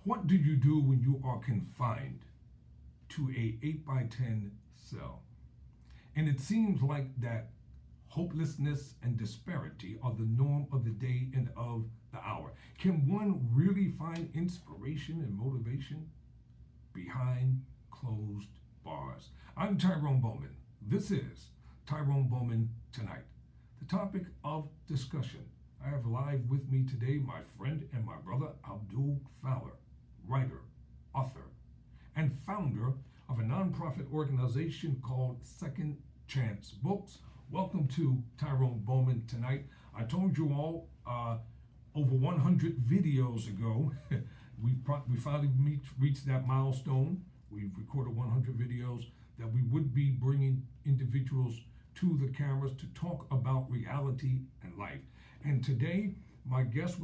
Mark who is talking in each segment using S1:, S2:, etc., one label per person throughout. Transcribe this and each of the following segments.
S1: What do you do when you are confined to a 8 by 10 cell? And it seems like that hopelessness and disparity are the norm of the day and of the hour. Can one really find inspiration and motivation behind closed bars? I'm Tyrone Bowman. This is Tyrone Bowman Tonight. The topic of discussion. I have live with me today my friend and my brother Abdul Fowler, writer, author, and founder of a nonprofit organization called Second Chance Books. Welcome to Tyrone Bowman Tonight. I told you all over 100 videos ago, we finally reached that milestone. We've recorded 100 videos that we would be bringing individuals to the cameras to talk about reality and life. And today, my guests,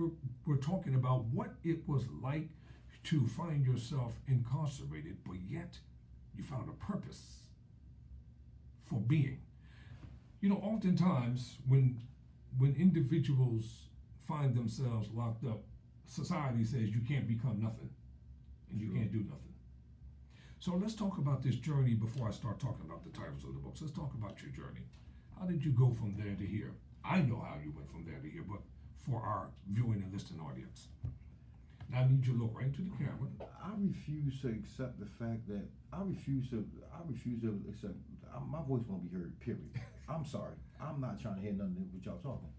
S1: we're talking about what it was like to find yourself incarcerated, but yet you found a purpose for being. You know, oftentimes when individuals find themselves locked up, society says you can't become nothing and you can't do nothing. So let's talk about this journey before I start talking about the titles of the books. Let's talk about your journey. How did you go from there to here? I know how you went from there to here, but for our viewing and listening audience. Now I need you to look right into the camera.
S2: I refuse to accept the fact that my voice won't be heard, period. I'm sorry. I'm not trying to hear nothing with y'all talking.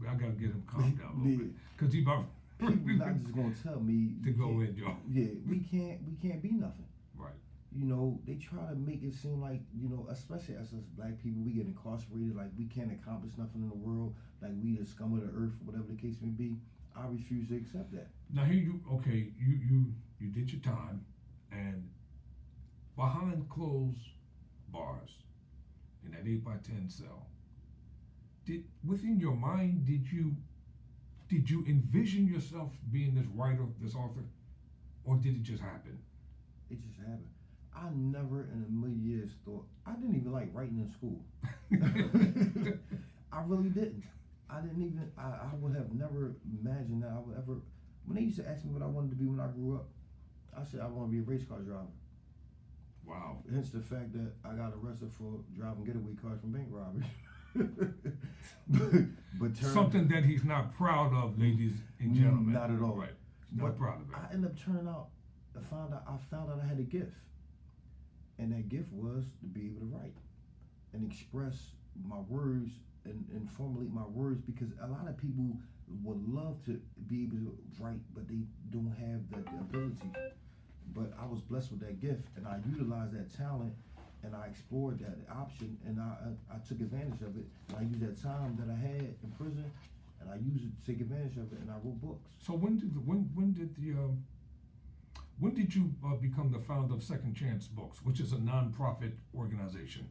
S1: I gotta get him calmed down a little bit. Cause he about
S2: people not just gonna tell me
S1: to go in, Joe.
S2: Yeah, we can't be nothing.
S1: Right.
S2: You know, they try to make it seem like, you know, especially as us black people, we get incarcerated, like we can't accomplish nothing in the world, like we the scum of the earth, whatever the case may be. I refuse to accept that.
S1: Now here you did your time, and behind closed bars in that 8 by 10 cell, within your mind did you envision yourself being this writer, this author, or did it just happen?
S2: It just happened. I never in a million years thought, I didn't even like writing in school. I really didn't. I would have never imagined that I would ever, when they used to ask me what I wanted to be when I grew up, I said I want to be a race car driver.
S1: Wow.
S2: Hence the fact that I got arrested for driving getaway cars from bank robbery. but
S1: something that he's not proud of, ladies and gentlemen.
S2: Not at all.
S1: Right. Not proud of it.
S2: I ended up turning out, I found out I had a gift. And that gift was to be able to write and express my words and formulate my words, because a lot of people would love to be able to write, but they don't have the ability. But I was blessed with that gift, and I utilized that talent, and I explored that option, and I took advantage of it. And I used that time that I had in prison, and I used it to take advantage of it, and I wrote books.
S1: So when did you become the founder of Second Chance Books, which is a nonprofit organization?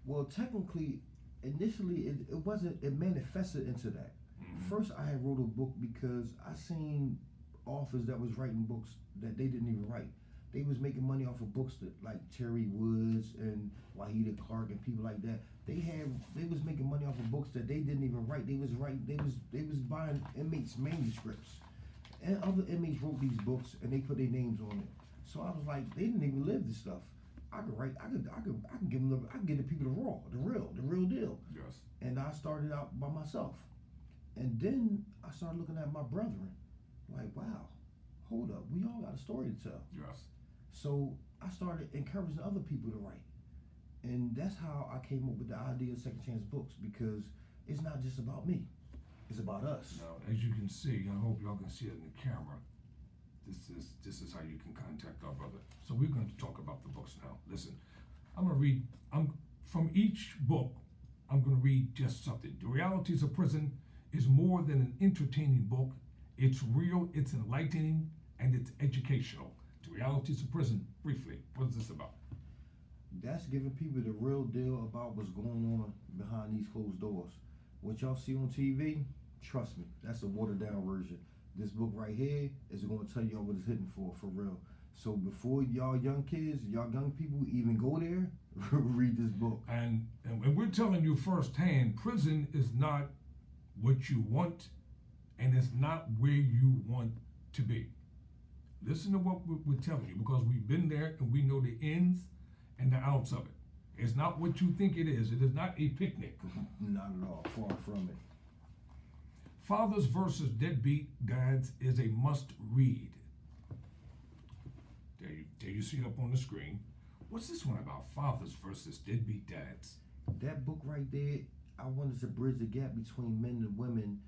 S2: Well, technically, initially, it manifested into that. Mm-hmm. First, I had wrote a book because I seen authors that was writing books that they didn't even write. They was making money off of books that, like Terry Woods and Wahida Clark and people like that. They was making money off of books that they didn't even write. They was buying inmates' manuscripts. And other inmates wrote these books and they put their names on it. So I was like, they didn't even live this stuff. I could write. I can give them. I can give the people the real deal.
S1: Yes.
S2: And I started out by myself, and then I started looking at my brethren, like, wow, hold up, we all got a story to tell.
S1: Yes.
S2: So I started encouraging other people to write, and that's how I came up with the idea of Second Chance Books, because it's not just about me. It's about us. Now,
S1: as you can see, I hope y'all can see it in the camera. This is how you can contact our brother. So we're going to talk about the books now. Listen, I'm going to read. From each book, I'm going to read just something. The Realities of Prison is more than an entertaining book. It's real, it's enlightening, and it's educational. The Realities of Prison, briefly, what is this about?
S2: That's giving people the real deal about what's going on behind these closed doors. What y'all see on TV, trust me, that's a watered down version. This book right here is going to tell y'all what it's hitting for real. So before y'all young kids, y'all young people even go there, read this book.
S1: And we're telling you firsthand, prison is not what you want, and it's not where you want to be. Listen to what we're telling you, because we've been there and we know the ins and the outs of it. It's not what you think it is. It is not a picnic.
S2: Not at all. Far from it.
S1: Fathers versus Deadbeat Dads is a must read. There you see it up on the screen. What's this one about? Fathers versus Deadbeat Dads.
S2: That book right there, I wanted to bridge the gap between men and women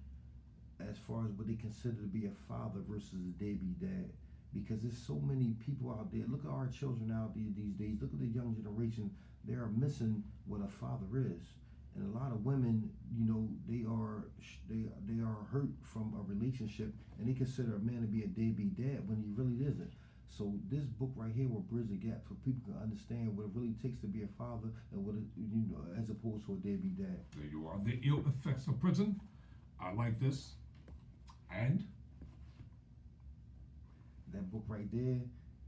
S2: as far as what they consider to be a father versus a deadbeat dad. Because there's so many people out there. Look at our children out there these days. Look at the young generation. They are missing what a father is. And a lot of women, you know, they are hurt from a relationship, and they consider a man to be a deadbeat dad when he really isn't. So this book right here will bridge the gap so people can understand what it really takes to be a father and what it, you know, as opposed to a deadbeat dad.
S1: There you are. The Ill Effects of Prison. I like this. And
S2: that book right there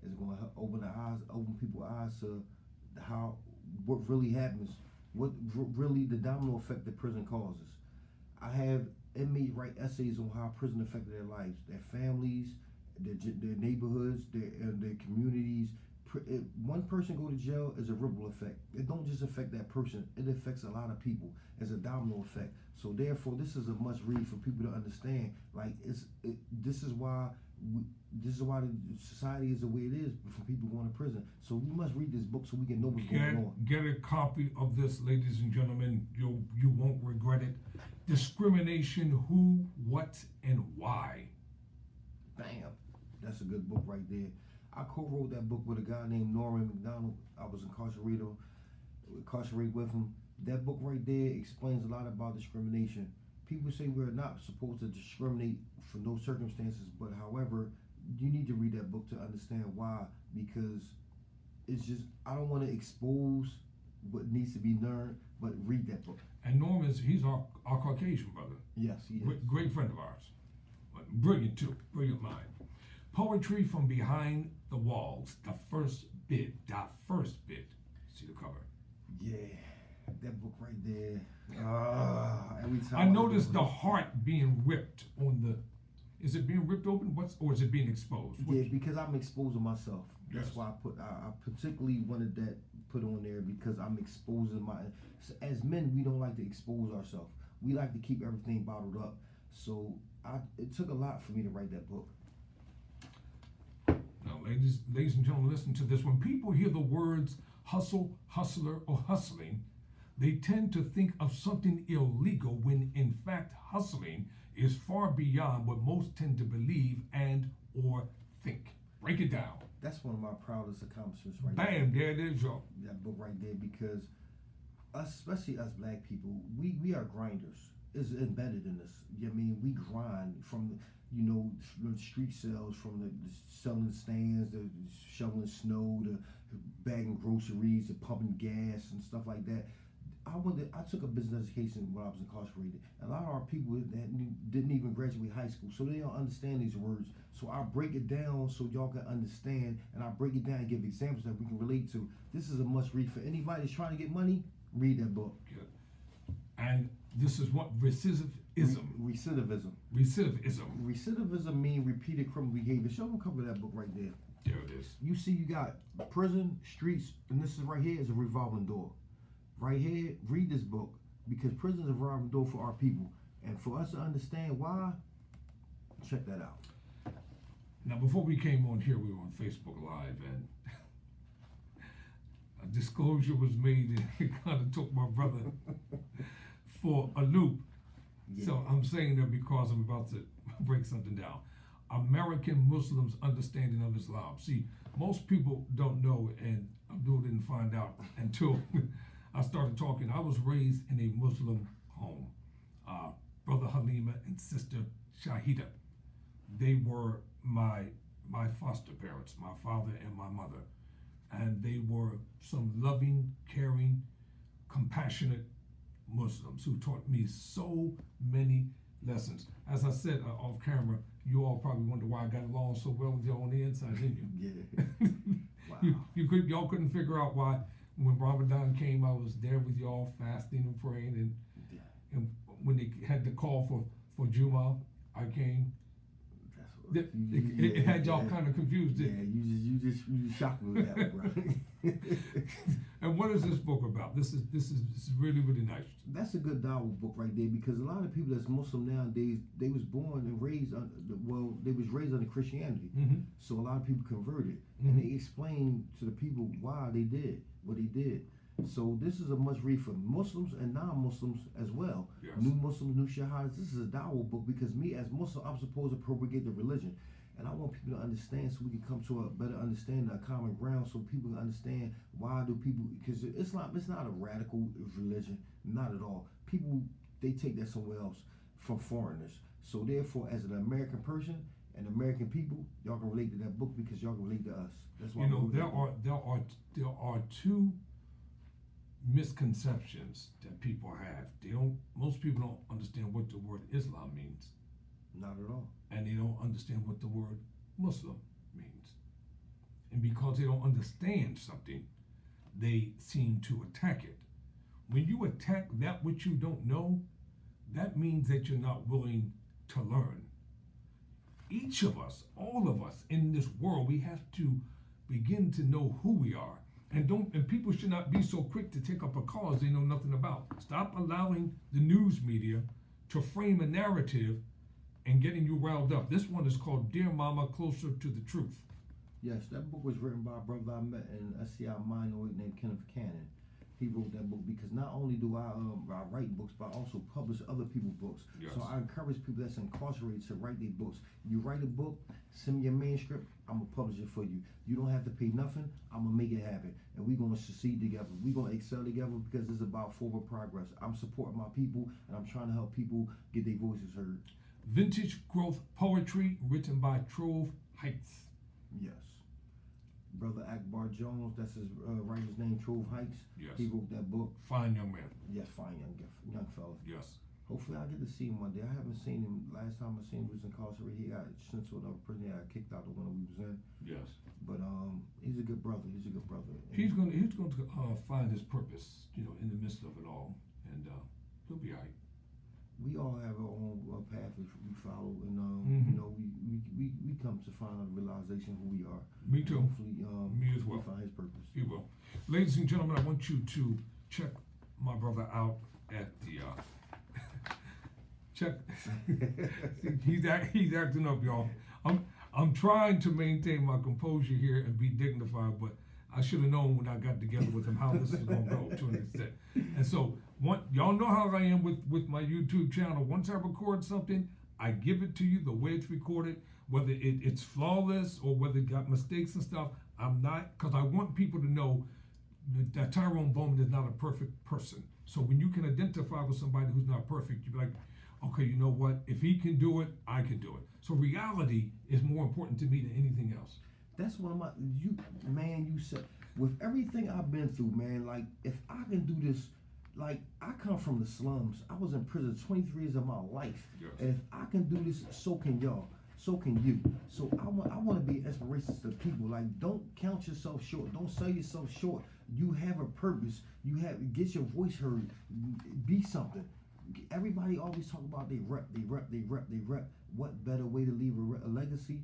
S2: is going to help open people's eyes to what really happens, what really the domino effect that prison causes. I have inmates write essays on how prison affected their lives, their families, their neighborhoods, their communities. One person go to jail is a ripple effect. It don't just affect that person; it affects a lot of people. It's a domino effect. So therefore, this is a must read for people to understand. Like this is why the society is the way it is for people going to prison. So we must read this book so we can know what's going on.
S1: Get a copy of this, ladies and gentlemen. You won't regret it. Discrimination: Who, What, and Why.
S2: Bam. That's a good book right there. I co-wrote that book with a guy named Norman McDonald. I was incarcerated with him. That book right there explains a lot about discrimination. People say we're not supposed to discriminate for no circumstances, but however, you need to read that book to understand why, because it's just, I don't want to expose what needs to be learned, but read that book.
S1: And Norm he's our Caucasian brother.
S2: Yes, he is.
S1: Great friend of ours. Brilliant too, brilliant mind. Poetry from Behind the Walls, the first bit. See the cover?
S2: Yeah, that book right there. Every time
S1: I noticed the heart being ripped on the. Is it being ripped open? Or is it being exposed?
S2: Yeah, because I'm exposing myself. That's
S1: Yes.
S2: why I particularly wanted that put on there, because I'm exposing as men, we don't like to expose ourselves. We like to keep everything bottled up. So it took a lot for me to write that book.
S1: Now, ladies and gentlemen, listen to this. When people hear the words hustle, hustler, or hustling, they tend to think of something illegal when in fact hustling is far beyond what most tend to believe and or think. Break it down.
S2: That's one of my proudest accomplishments right
S1: Bam, there it is, y'all.
S2: That book right there, because especially us black people, we are grinders. It's embedded in us. You know what I mean? We grind from the street sales, from the selling stands, the shoveling snow, the bagging groceries, the pumping gas and stuff like that. I took a business education when I was incarcerated. A lot of our people that didn't even graduate high school, so they don't understand these words. So I break it down so y'all can understand, and I break it down and give examples that we can relate to. This is a must read for anybody that's trying to get money. Read that book.
S1: Good. And this is what recidivism.
S2: Recidivism. Recidivism means repeated criminal behavior. Show them cover that book right there.
S1: There it is.
S2: You see, you got prison, streets, and this is right here is a revolving door. Right here, read this book, because prison is a revolving door for our people. And for us to understand why, check that out.
S1: Now, before we came on here, we were on Facebook Live, and a disclosure was made, and it kind of took my brother for a loop. Yeah. So I'm saying that because I'm about to break something down. American Muslims' understanding of Islam. See, most people don't know, and Abdul didn't find out until I started talking. I was raised in a Muslim home. Brother Halima and sister Shahida. They were my foster parents, my father and my mother. And they were some loving, caring, compassionate Muslims who taught me so many lessons. As I said off camera, you all probably wonder why I got along so well with y'all on the inside, didn't you?
S2: Yeah. Wow.
S1: Y'all couldn't figure out why when Ramadan came, I was there with y'all fasting and praying, and when they had the call for Juma, I came. It had y'all kind of confused, didn't it?
S2: You just shocked me with that one, bro.
S1: And what is this book about? This is really, really nice.
S2: That's a good Dawah book right there, because a lot of people that's Muslim nowadays, they was born and raised they was raised under Christianity. So a lot of people converted, and they explained to the people why they did what they did. So this is a must read for Muslims and non-Muslims as well.
S1: Yes.
S2: New Muslims, new Shahadas. This is a Dawah book, because me as Muslim, I'm supposed to propagate the religion. And I want people to understand, so we can come to a better understanding, a common ground, so people can understand why do people, because it's not a radical religion, not at all. People, they take that somewhere else from foreigners. So therefore, as an American person and American people, y'all can relate to that book because y'all can relate to us. That's why
S1: there are two misconceptions that people have. Most people don't understand what the word Islam means.
S2: Not at all.
S1: And they don't understand what the word Muslim means. And because they don't understand something, they seem to attack it. When you attack that which you don't know, that means that you're not willing to learn. Each of us, all of us in this world, we have to begin to know who we are. And people should not be so quick to take up a cause they know nothing about. Stop allowing the news media to frame a narrative and getting you riled up. This one is called Dear Mama, Closer to the Truth.
S2: Yes, that book was written by a brother I met in SCI Minoid named Kenneth Cannon. He wrote that book because not only do I write books, but I also publish other people's books.
S1: Yes.
S2: So I encourage people that's incarcerated to write their books. You write a book, send me your manuscript, I'm going to publish it for you. You don't have to pay nothing, I'm going to make it happen. And we're going to succeed together. We're going to excel together because it's about forward progress. I'm supporting my people, and I'm trying to help people get their voices heard.
S1: Vintage Growth Poetry, written by Trove Heights.
S2: Yes. Brother Akbar Jones, that's his writer's name, Trove Heights.
S1: Yes.
S2: He wrote that book.
S1: Fine young man.
S2: Yes, fine young fella.
S1: Yes.
S2: Hopefully I'll get to see him one day. I haven't seen him. Last time I seen him was incarcerated. He got sent to another prison. He got kicked out the one we was in.
S1: Yes.
S2: But he's a good brother. He's a good brother. And
S1: He's going to find his purpose, in the midst of it all, and he'll be all right.
S2: we all have our own path we follow, and we come to find a realization who we are.
S1: Me too.
S2: Hopefully,
S1: Me as well.
S2: we find his purpose.
S1: He will. Ladies and gentlemen, I want you to check my brother out at the check. he's acting up, y'all. I'm trying to maintain my composure here and be dignified, but I should have known when I got together with him how this is going to go to an extent. And so, y'all know how I am with my YouTube channel. Once I record something, I give it to you the way it's recorded, whether it's flawless or whether it got mistakes and stuff. I'm not, because I want people to know that Tyrone Bowman is not a perfect person. So when you can identify with somebody who's not perfect, you be like, okay, you know what? If he can do it, I can do it. So reality is more important to me than anything else.
S2: That's one of my, you said, with everything I've been through, man, like, if I can do this, like, I come from the slums. I was in prison 23 years of my life.
S1: Yes.
S2: And if I can do this, so can y'all. So can you. So I want to be an inspiration to people. Like, don't count yourself short. Don't sell yourself short. You have a purpose. Get your voice heard. Be something. Everybody always talk about they rep. What better way to leave a legacy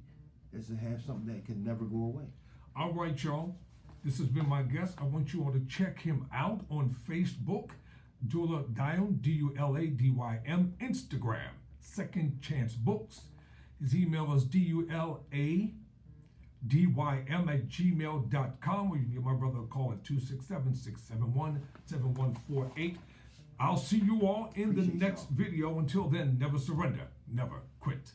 S2: is to have something that can never go away.
S1: All right, y'all. This has been my guest. I want you all to check him out on Facebook, Duladym, Duladym, Instagram, Second Chance Books. His email is duladym@gmail.com, or you can give my brother a call at 267-671-7148. I'll see you all in the next video. Until then, never surrender, never quit.